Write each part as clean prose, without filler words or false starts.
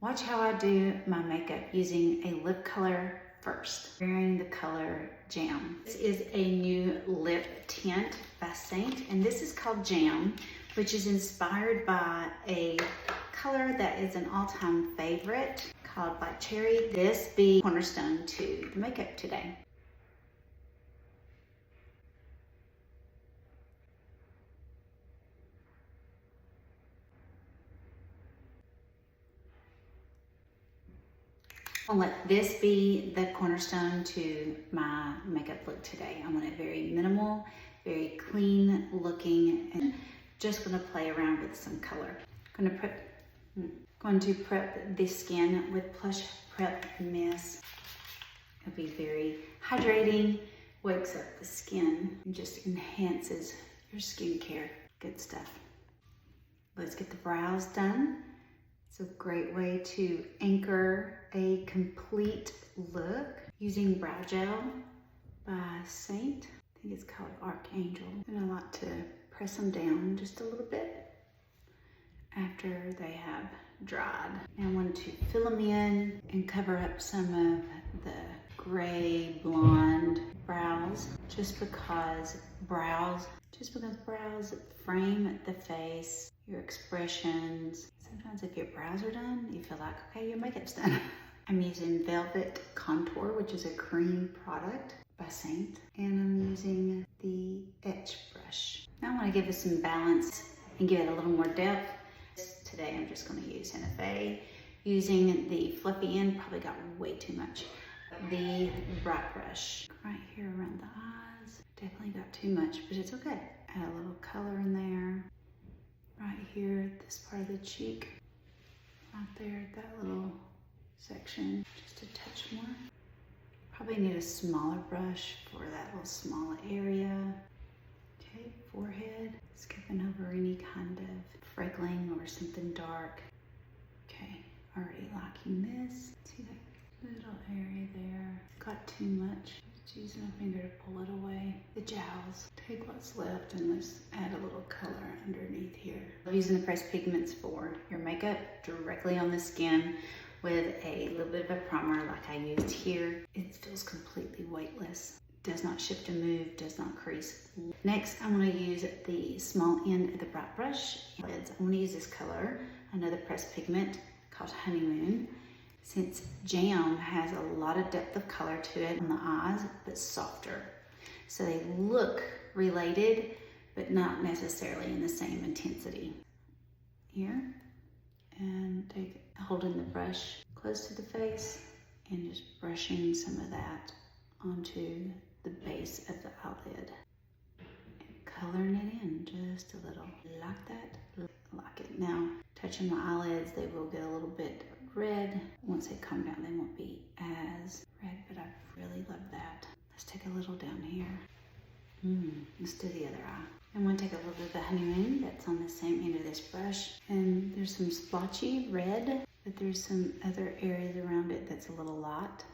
Watch how I do my makeup using a lip color first. Wearing the color Jam. This is a new lip tint by Seint, and this is called Jam, which is inspired by a color that is an all-time favorite called Black Cherry. This be cornerstone to the makeup today. I'll let this be the cornerstone to my makeup look today. I want it very minimal, very clean looking, and just want to play around with some color. Going to prep the skin with Plush Prep Mist. It'll be very hydrating, wakes up the skin, and just enhances your skincare. Good stuff. Let's get the brows done. It's a great way to anchor a complete look using brow gel by Seint. I think it's called Archangel. And I like to press them down just a little bit after they have dried. Now I want to fill them in and cover up some of the gray blonde brows just because brows frame the face, your expressions. Sometimes if your brows are done, you feel like, okay, your makeup's done. I'm using Velvet Contour, which is a cream product by Seint, and I'm using the Etch brush. Now I want to give it some balance and give it a little more depth. Today I'm just going to use NFA. Using the fluffy end, probably got way too much. The bright brush right here around the eyes, definitely got too much, but it's okay. Add a little color in there. Right here, this part of the cheek, right there, that little section, just a touch more. Probably need a smaller brush for that little small area. Okay, forehead, skipping over any kind of freckling or something dark. Okay, already liking this. See that little area there? Got too much. Just using a finger to pull it away. The jowls. Take what's left and let's add a little color underneath here. I'm using the pressed pigments for your makeup directly on the skin with a little bit of a primer like I used here. It feels completely weightless. Does not shift and move, does not crease. Next, I'm going to use the small end of the bright brush. I'm going to use this color, another pressed pigment called Honeymoon. Since Jam has a lot of depth of color to it on the eyes, but softer. So they look related, but not necessarily in the same intensity. Here, and holding the brush close to the face and just brushing some of that onto the base of the eyelid. And coloring it in just a little, like that, like it. Now, touching my eyelids, they will get a little bit red. Once they calm down, they won't be as red, but I really love that. Let's take a little down here. Let's do the other eye. I'm going to take a little bit of the Honeymoon that's on the same end of this brush. And there's some splotchy red, but there's some other areas around it that's a little light.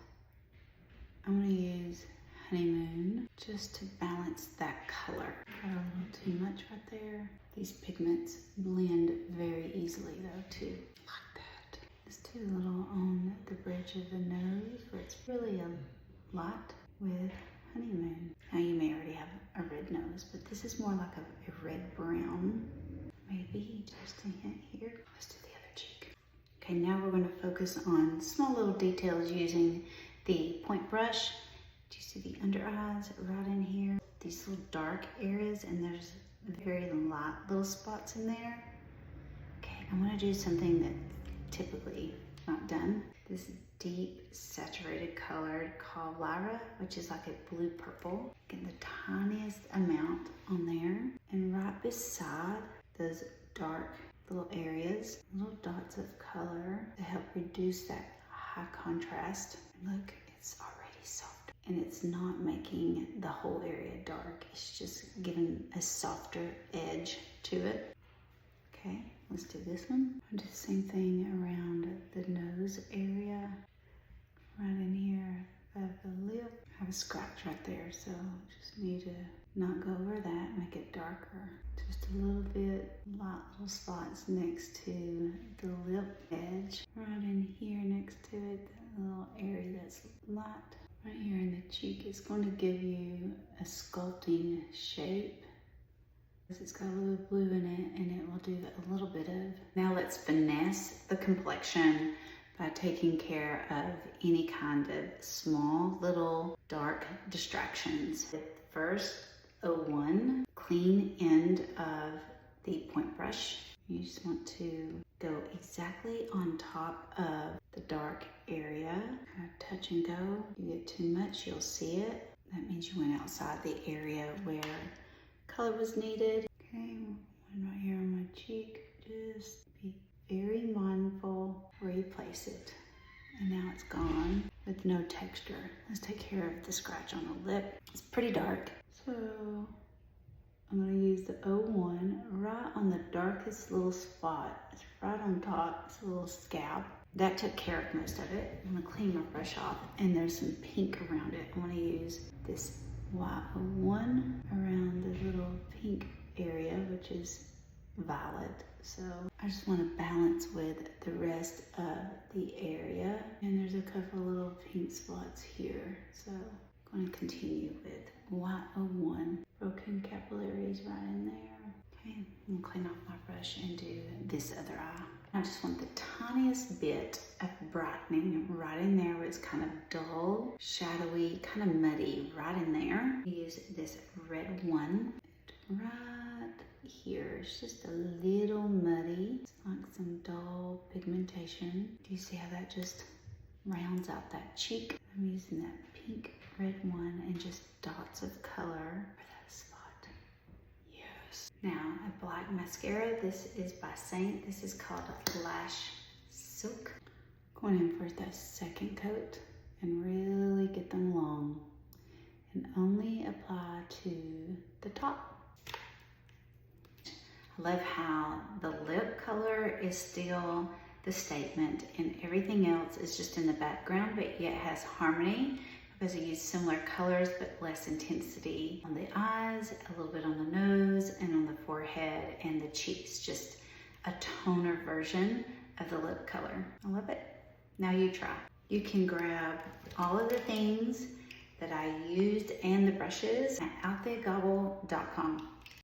I'm going to use Honeymoon just to balance that color. Got a little too much right there. These pigments blend very easily though too. Like that. Let's do a little on the bridge of the nose where it's really a lot with Honeymoon. Now you may already have a red nose, but this is more like a red brown. Maybe just a hint here. Let's do the other cheek. Okay, now we're going to focus on small little details using the point brush. Do you see the under eyes right in here? These little dark areas, and there's very light little spots in there. Okay, I'm going to do something that typically not done. This deep saturated color called Lyra, which is like a blue purple. Get the tiniest amount on there, and right beside those dark little areas, little dots of color to help reduce that high contrast. Look, it's already soft, and it's not making the whole area dark. It's just giving a softer edge to it. Okay, let's do this one. I'll do the same thing around the nose area, right in here of the lip. I have a scratch right there, so just need to not go over that, make it darker to just a little bit, light little spots next to the lip edge. Right in here next to it, that little area that's light. Right here in the cheek, it's going to give you a sculpting shape. It's got a little blue in it, and it will do a little bit of. Now let's finesse the complexion by taking care of any kind of small little dark distractions. First, 01, clean end of the point brush. You just want to go exactly on top of the dark area. Kind of touch and go. If you get too much, you'll see it. That means you went outside the area where color was needed. Okay, one right here on my cheek. Just be very mindful where you place it. And now it's gone with no texture. Let's take care of the scratch on the lip. It's pretty dark. So I'm gonna use the 01 right on the darkest little spot. It's right on top, it's a little scab. That took care of most of it. I'm gonna clean my brush off, and there's some pink around it. I'm gonna use this Y01 around the little pink area, which is violet. So I just want to balance with the rest of the area. And there's a couple little pink spots here. So I'm going to continue with Y01. Broken capillaries right in there. Okay, I'm going to clean off my brush and do this other eye. I just want the tiniest bit of brightening right in there where it's kind of dull, shadowy, kind of muddy right in there. Use this red one right here. It's just a little muddy. It's like some dull pigmentation. Do you see how that just rounds out that cheek? I'm using that pink red one and just dots of color for that spot. Yes. Now a black mascara. This is by Seint. This is called Lash Silk. Going in for the second coat and really get them long and only apply to the top. I love how the lip color is still the statement and everything else is just in the background, but yet has harmony because I use similar colors but less intensity on the eyes, a little bit on the nose and on the forehead and the cheeks. Just a toner version of the lip color. I love it. Now you try. You can grab all of the things that I used and the brushes at outthegobble.com.